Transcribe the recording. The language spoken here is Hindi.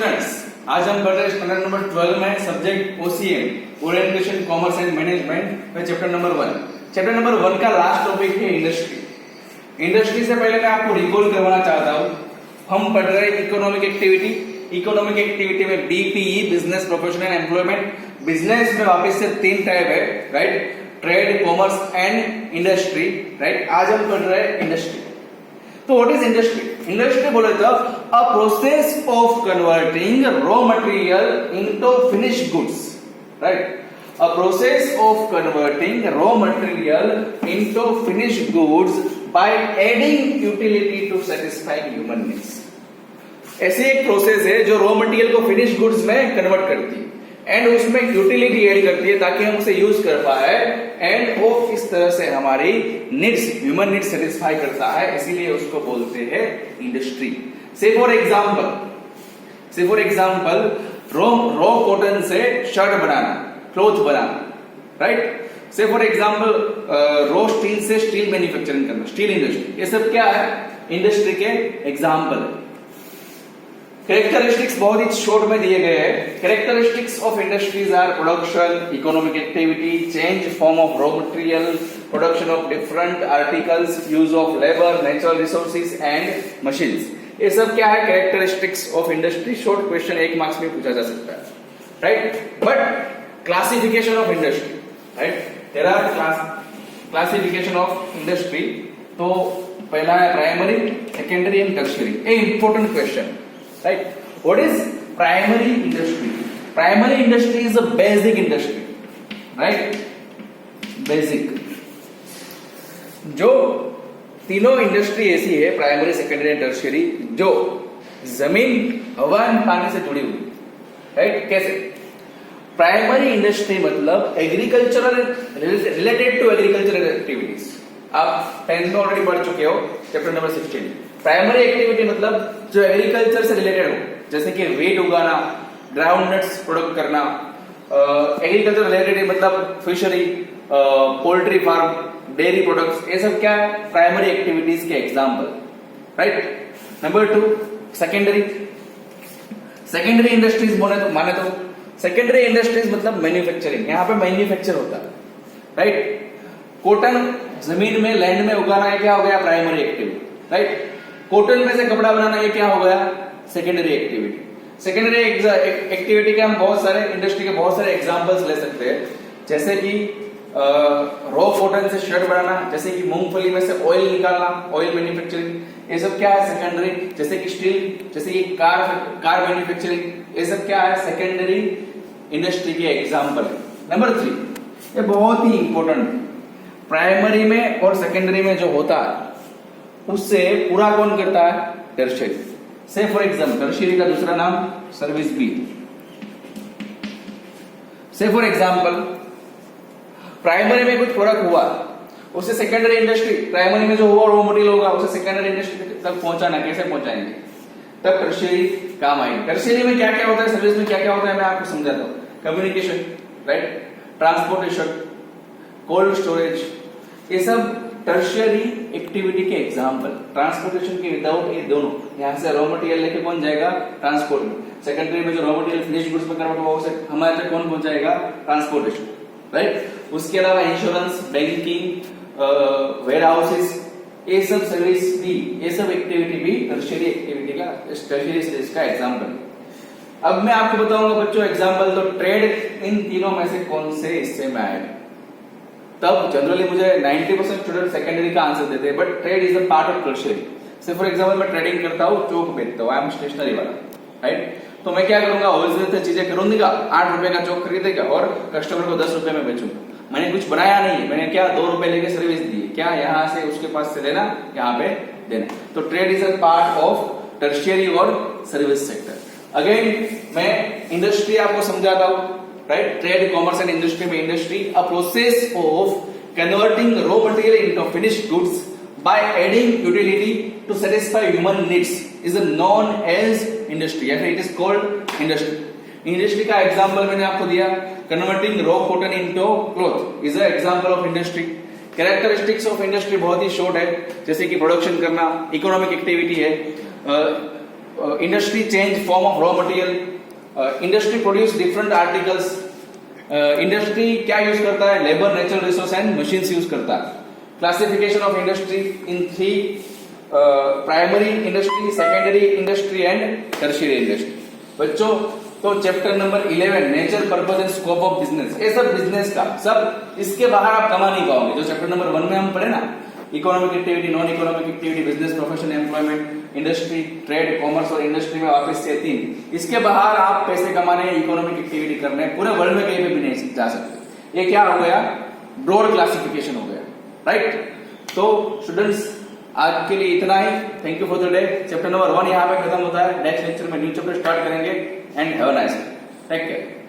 स्टूडेंट्स, आज हम पढ़ रहे हैं स्टैंडर्ड नंबर 12 में subject OCM orientation commerce and management में चैप्टर नंबर 1। चैप्टर नंबर 1 का लास्ट टॉपिक है इंडस्ट्री। इंडस्ट्री से पहले मैं आपको रिकॉल करवाना चाहता हूं, हम पढ़ रहे हैं इकोनॉमिक एक्टिविटी। इकोनॉमिक एक्टिविटी में BPE, business professional employment. Business में वापस से 3 टाइप है, right? Trade, commerce and industry, right? आज हम पढ़ रहे हैं इंडस्ट्री। तो व्हाट इज इंडस्ट्री? इंडस्ट्री बोले तो अ process of converting raw material into finished goods, right? A process of converting raw material into finished goods by adding utility to satisfy human needs. ऐसे एक प्रोसेस है जो रॉ मटेरियल को फिनिश गुड्स में कन्वर्ट करती है एंड उसमें यूटिलिटी ऐड करती है ताकि हम उसे यूज कर पाए एंड वो इस तरह से हमारी नीड्स, ह्यूमन नीड्स सेटिस्फाई करता है, इसीलिए उसको बोलते हैं इंडस्ट्री। से फॉर एग्जांपल रॉ कॉटन से शर्ट बनाना, क्लॉथ बनाना, राइट? से फॉर एग्जांपल रॉ स्टील से स्टील मैन्युफैक्चरिंग करना, स्टील इंडस्ट्री। ये सब क्या है? इंडस्ट्री के एग्जांपल है। कैरेक्टरिस्टिक्स बहुत ही शॉर्ट में दिए गए हैं। Characteristics of industries are production, economic activity, change form of raw material, production of different articles, use of labour, natural resources and machines. ये सब क्या है? Characteristics of industry. Short question 1 marks में पूछा जा सकता है, right? But classification of industry, right? There are classification of industry. तो पहला है primary, secondary and tertiary. A important question, right? What is primary industry? Primary industry is a basic industry, right? Basic. जो तीनों इंडस्ट्री ऐसी है, प्राइमरी, सेकेंडरी एंड टर्शियरी, जो जमीन, हवा एंड पानी से जुड़ी हुई, राइट? कैसे? प्राइमरी इंडस्ट्री मतलब agricultural, related to agricultural activities. आप 10th में ऑलरेडी पढ़ चुके हो, चैप्टर नंबर 16। प्राइमरी एक्टिविटी मतलब जो एग्रीकल्चर से रिलेटेड हो, जैसे कि वीट उगाना, ग्राउंड नट्स प्रोडक्ट करना। एग्रीकल्चर रिलेटेड मतलब fishery, poultry farm, dairy products, ये सब क्या है? प्राइमरी एक्टिविटीज के example, right? Number 2 secondary. Secondary industries माने तो सेकेंडरी इंडस्ट्रीज मतलब मैन्युफैक्चरिंग, यहां पे मैन्युफैक्चर होता है, राइट? कॉटन जमीन में, लैंड में उगाना, ये क्या हो गया? Primary activity, right? कॉटन में से कपड़ा बनाना, ये क्या हो गया? Secondary activity. सेकेंडरी एक्टिविटी के हम बहुत सारे इंडस्ट्री के बहुत सारे एग्जांपल्स ले सकते हैं, जैसे कि रॉ कॉटन से शर्ट बनाना, जैसे कि मूंगफली में से ऑयल निकालना, ऑयल मैन्युफैक्चरिंग, ये सब क्या है? सेकेंडरी। जैसे कि स्टील, जैसे कि कार मैन्युफैक्चरिंग, ये सब क्या है? सेकेंडरी इंडस्ट्री के एग्जांपल है। नंबर 3, ये बहुत ही इंपॉर्टेंट है। प्राइमरी में और सेकेंडरी में जो होता है उससे पूरा कौन करता है? टर्शियरी। से फॉर एग्जांपल टर्शियरी का दूसरा नाम सर्विस बी। से फॉर एग्जांपल प्राइमरी में कुछ प्रोडक्ट हुआ, उसे सेकेंडरी इंडस्ट्री, प्राइमरी में जो हुआ रॉ मटेरियल होगा उसे सेकेंडरी इंडस्ट्री तक पहुंचाना, कैसे पहुंचाएंगे? तब टर्शियरी काम आएगी। टर्शियरी में क्या क्या होता है, सर्विस में क्या क्या होता है, मैं आपको समझाता हूं। Communication, right? Transportation, cold storage, ये सब टर्शियरी एक्टिविटी के एग्जांपल। ट्रांसपोर्टेशन के विदाउट ये दोनों, यहां से रॉ मटेरियल लेके कौन जाएगा? ट्रांसपोर्ट में। सेकेंडरी में जो रॉ मटेरियल फिनिश गुड्स में कन्वर्ट हुआ उसे हमारे तक कौन पहुंचाएगा? Transportation, right? उसके अलावा इंश्योरेंस, बैंकिंग, वेयर हाउसेस, ये सब सर्विस भी, ये सब एक्टिविटी भी टर्शियरी एक्टिविटी का, टर्शियरी सर्विस का एग्जांपल है। अब मैं आपको बताऊंगा बच्चों एग्जांपल, तो ट्रेड इन तीनों में से कौन से हिस्से में आएगा? तब जनरली मुझे 90% स्टूडेंट सेकेंडरी का आंसर देते हैं, but trade is a part of tertiary. से फॉर एग्जांपल मैं ट्रेडिंग करता हूँ, चौक बेचता हूँ, आई एम स्टेशनरी वाला, राइट? तो मैं क्या करूंगा? होलसेल से चीजें खरीदूंगा, 8 रुपए का चौक खरीदेगा और कस्टमर को 10 रुपए में बेचूंगा। मैंने कुछ बनाया नहीं, मैंने क्या 2 रुपए लेके सर्विस दी, क्या यहाँ से उसके पास से लेना, यहाँ पे देना। तो trade is a part of tertiary और सर्विस सेक्टर। अगेन मैं इंडस्ट्री आपको समझाता हूँ, right? Trade, commerce and industry में industry a process of converting raw material into finished goods by adding utility to satisfy human needs is known as industry, या फिर it is called industry. Industry का एग्जांपल मैंने आपको दिया, converting raw cotton into cloth is a example of industry. Characteristics of industry बहुत ही शॉर्ट है, जैसे कि प्रोडक्शन करना, इकोनॉमिक एक्टिविटी है, industry change form of raw material, industry produce different articles, industry क्या यूज करता है, labour, natural resource and machines use करता है. Classification of industry in 3 primary industry, secondary industry and tertiary industry. बच्चों तो chapter number 11 nature, purpose and scope of business, ये सब बिजनेस का सब, इसके बाहर आप कमा नहीं पाओगे. जो चैप्टर नंबर 1 में हम पढ़े ना, economic activity, non economic activity, business, profession, employment, industry, trade, commerce और इंडस्ट्री में वापस से 3, इसके बाहर आप पैसे कमाने, इकोनॉमिक एक्टिविटी करने पूरे वर्ल्ड में कहीं पे भी नहीं जा सकते. ये क्या हो गया, ब्रॉड क्लासिफिकेशन हो गया, राइट. तो स्टूडेंट्स आज के लिए इतना ही. Thank you for the day. Chapter number 1 यहाँ पे खत्म होता है. नेक्स्ट लेक्चर में न्यू चैप्टर स्टार्ट करेंगे. And have a nice day. Take care.